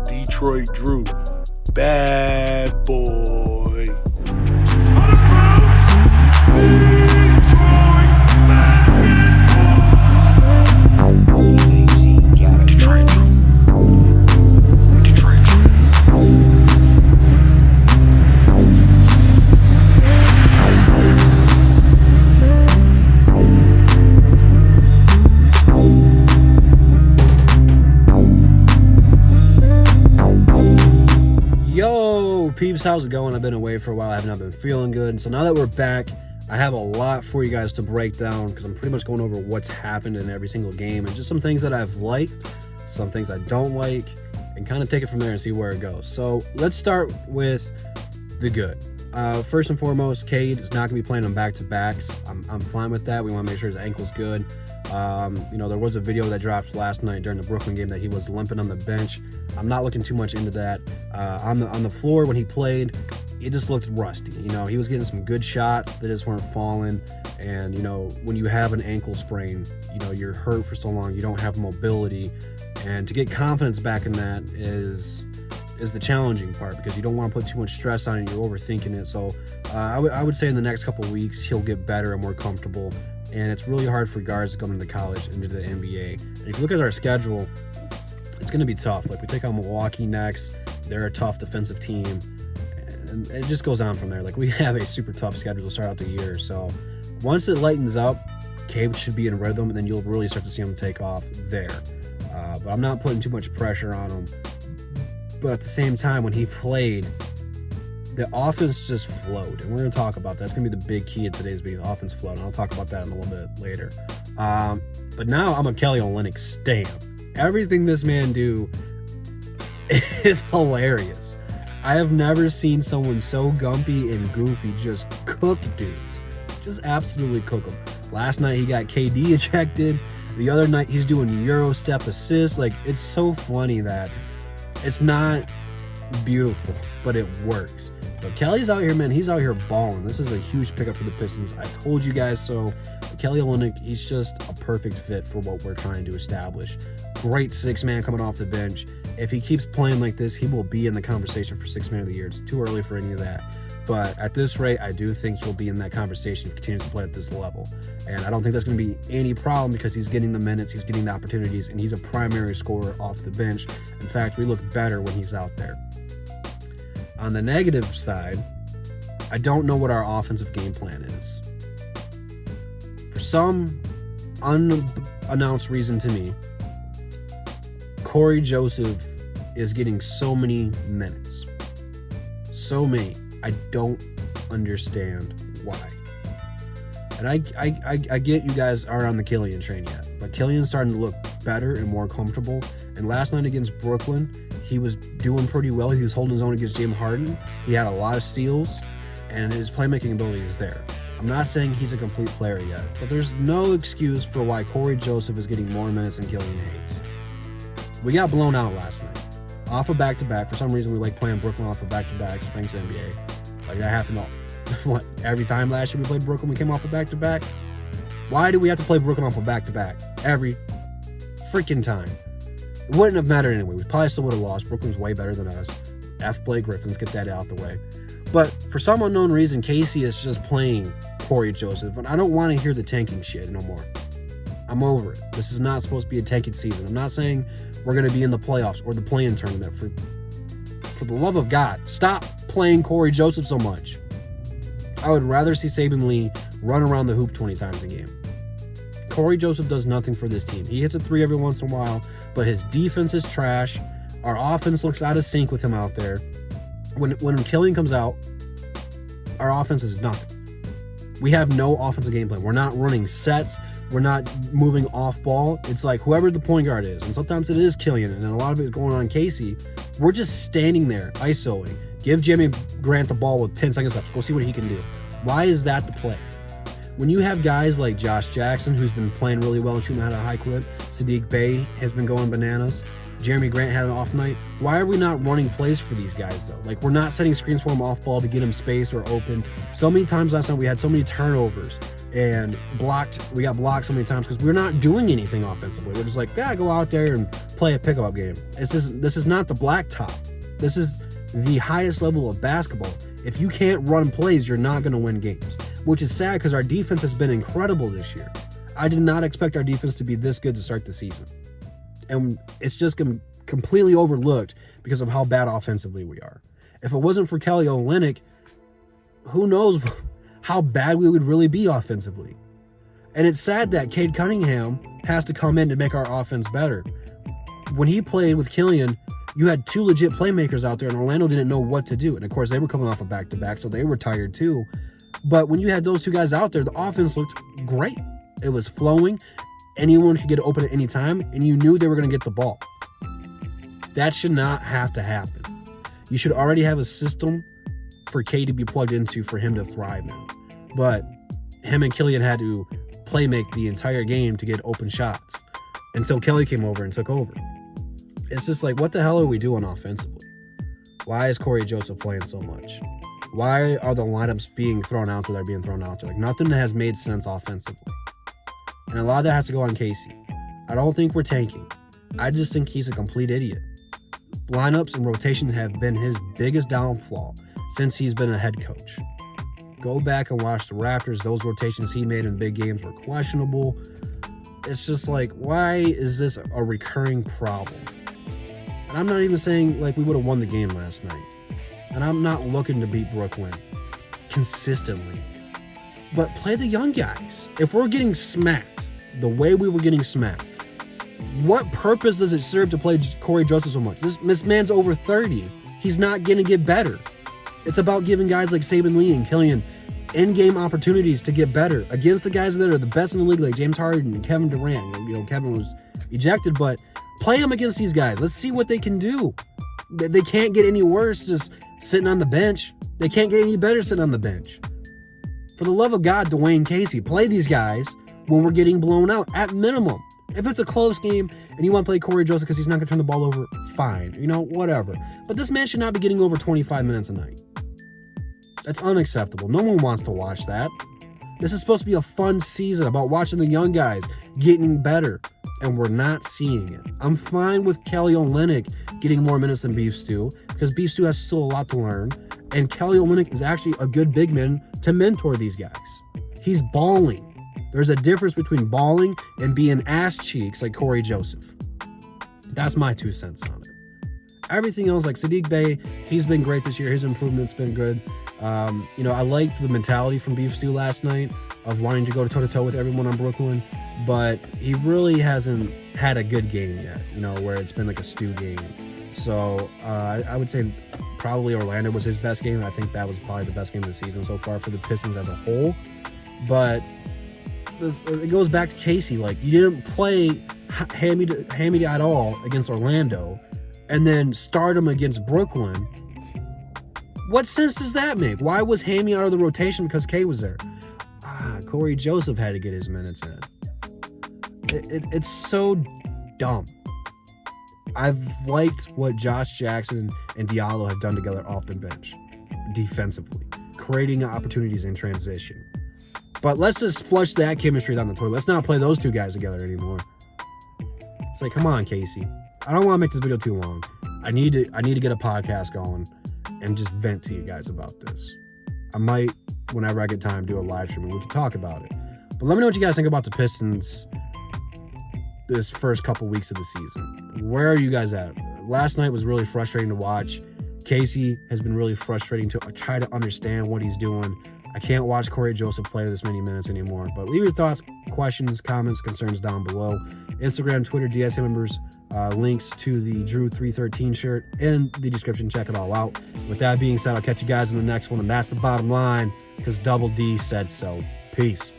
Detroit Drew. Bad boy. Peeps, how's it going? I've been away for a while. I have not been feeling good. So now that we're back, I have a lot for you guys to break down because I'm pretty much going over what's happened in every single game and just some things that I've liked, some things I don't like, and kind of take it from there and see where it goes. So let's start with the good. First and foremost, Cade is not going to be playing on back-to-backs. I'm fine with that. We want to make sure his ankle's good. There was a video that dropped last night during the Brooklyn game that he was limping on the bench. I'm not looking too much into that. On the floor when he played, it just looked rusty. He was getting some good shots that just weren't falling. And, when you have an ankle sprain, you're hurt for so long, you don't have mobility. And to get confidence back in that is the challenging part because you don't want to put too much stress on it. You're overthinking it. So I would say in the next couple of weeks, he'll get better and more comfortable. And it's really hard for guards to come into college, into the NBA. And if you look at our schedule, it's going to be tough. Like, we take on Milwaukee next. They're a tough defensive team. And it just goes on from there. Like, we have a super tough schedule to start out the year. So once it lightens up, Cade should be in rhythm, and then you'll really start to see him take off there. But I'm not putting too much pressure on him. But at the same time, when he played, the offense just flowed, and we're going to talk about that. That's going to be the big key of today's video. The offense flowed, and I'll talk about that in a little bit later. But now I'm a Kelly Olynyk stan. Everything this man do is hilarious. I have never seen someone so gumpy and goofy just cook dudes. Just absolutely cook them. Last night he got KD ejected. The other night he's doing Euro step assists. Like, it's so funny that it's not beautiful, but it works. But Kelly's out here, man. He's out here balling. This is a huge pickup for the Pistons. I told you guys so. Kelly Olynyk, he's just a perfect fit for what we're trying to establish. Great six-man coming off the bench. If he keeps playing like this, he will be in the conversation for six-man of the year. It's too early for any of that. But at this rate, I do think he'll be in that conversation if he continues to play at this level. And I don't think that's going to be any problem because he's getting the minutes, he's getting the opportunities, and he's a primary scorer off the bench. In fact, we look better when he's out there. On the negative side, I don't know what our offensive game plan is. For some unannounced reason to me, Corey Joseph is getting so many minutes. So many. I don't understand why. And I get you guys aren't on the Killian train yet, but Killian's starting to look better and more comfortable. And last night against Brooklyn, he was doing pretty well. He was holding his own against James Harden. He had a lot of steals, and his playmaking ability is there. I'm not saying he's a complete player yet, but there's no excuse for why Corey Joseph is getting more minutes than Killian Hayes. We got blown out last night. Off of back-to-back. For some reason, we like playing Brooklyn off of back-to-backs. Thanks, NBA. Like, that happened every time last year we played Brooklyn, we came off of back-to-back. Why do we have to play Brooklyn off of back-to-back? Every freaking time. It wouldn't have mattered anyway. We probably still would have lost. Brooklyn's way better than us. F. Blake Griffin. Let's get that out the way. But for some unknown reason, Casey is just playing Corey Joseph. And I don't want to hear the tanking shit no more. I'm over it. This is not supposed to be a tanking season. I'm not saying we're going to be in the playoffs or the play-in tournament. For the love of God, stop playing Corey Joseph so much. I would rather see Saban Lee run around the hoop 20 times a game. Corey Joseph does nothing for this team. He hits a three every once in a while, but his defense is trash. Our offense looks out of sync with him out there. When Killian comes out, our offense is nothing. We have no offensive game plan. We're not running sets. We're not moving off ball. It's like whoever the point guard is, and sometimes it is Killian, and then a lot of it is going on Casey. We're just standing there, ISOing. Give Jimmy Grant the ball with 10 seconds left. Go see what he can do. Why is that the play? When you have guys like Josh Jackson, who's been playing really well and shooting at a high clip, Sadiq Bey has been going bananas, Jeremy Grant had an off night. Why are we not running plays for these guys, though? Like, we're not setting screens for him off ball to get him space or open. So many times last night we had so many turnovers. and we got blocked so many times because we're not doing anything offensively. We're just like, yeah, go out there and play a pickup game. This is not the blacktop. This is the highest level of basketball. If you can't run plays, you're not going to win games, which is sad because our defense has been incredible this year. I did not expect our defense to be this good to start the season. And it's just completely overlooked because of how bad offensively we are. If it wasn't for Kelly Olynyk, who knows how bad we would really be offensively. And it's sad that Cade Cunningham has to come in to make our offense better. When he played with Killian, you had two legit playmakers out there, and Orlando didn't know what to do. And, of course, they were coming off a back-to-back, so they were tired too. But when you had those two guys out there, the offense looked great. It was flowing. Anyone could get open at any time, and you knew they were going to get the ball. That should not have to happen. You should already have a system for Cade to be plugged into for him to thrive in. But him and Killian had to play make the entire game to get open shots until Kelly came over and took over. It's just like, what the hell are we doing offensively? Why is Corey Joseph playing so much? Why are the lineups being thrown out there that are being thrown out there? Like, nothing has made sense offensively. And a lot of that has to go on Casey. I don't think we're tanking. I just think he's a complete idiot. Lineups and rotations have been his biggest downfall since he's been a head coach. Go back and watch the Raptors. Those rotations he made in big games were questionable. It's just like, why is this a recurring problem? And I'm not even saying like we would have won the game last night. And I'm not looking to beat Brooklyn consistently. But play the young guys. If we're getting smacked the way we were getting smacked, what purpose does it serve to play Corey Joseph so much? This man's over 30. He's not going to get better. It's about giving guys like Saban Lee and Killian in-game opportunities to get better against the guys that are the best in the league, like James Harden and Kevin Durant. You know, Kevin was ejected, but play them against these guys. Let's see what they can do. They can't get any worse just sitting on the bench. They can't get any better sitting on the bench. For the love of God, Dwayne Casey, play these guys when we're getting blown out, at minimum. If it's a close game and you want to play Corey Joseph because he's not going to turn the ball over, fine. You know, whatever. But this man should not be getting over 25 minutes a night. That's unacceptable. No one wants to watch that. This is supposed to be a fun season about watching the young guys getting better, and we're not seeing it. I'm fine with Kelly Olynyk getting more minutes than Beef Stew because Beef Stew has still a lot to learn, and Kelly Olynyk is actually a good big man to mentor these guys. He's balling. There's a difference between balling and being ass cheeks like Corey Joseph. That's my 2 cents on it. Everything else, like Sadiq Bey, he's been great this year. His improvement's been good. I liked the mentality from Beef Stew last night of wanting to go toe-to-toe with everyone on Brooklyn, but he really hasn't had a good game yet, where it's been like a stew game. So I would say probably Orlando was his best game. I think that was probably the best game of the season so far for the Pistons as a whole. But it goes back to Casey. Like, you didn't play Hamid at all against Orlando and then start him against Brooklyn. What sense does that make? Why was Hammy out of the rotation because Cade was there? Corey Joseph had to get his minutes in. It's so dumb. I've liked what Josh Jackson and Diallo have done together off the bench defensively, creating opportunities in transition. But let's just flush that chemistry down the toilet. Let's not play those two guys together anymore. It's like, come on, Casey. I don't want to make this video too long. I need to get a podcast going and just vent to you guys about this. I might, whenever I get time, do a live stream and we can talk about it. But let me know what you guys think about the Pistons this first couple weeks of the season. Where are you guys at? Last night was really frustrating to watch. Casey has been really frustrating to try to understand what he's doing. I can't watch Corey Joseph play this many minutes anymore. But leave your thoughts, questions, comments, concerns down below. Instagram, Twitter, DSA members, links to the Drew 313 shirt in the description. Check it all out. With that being said, I'll catch you guys in the next one. And that's the bottom line because Double D said so. Peace.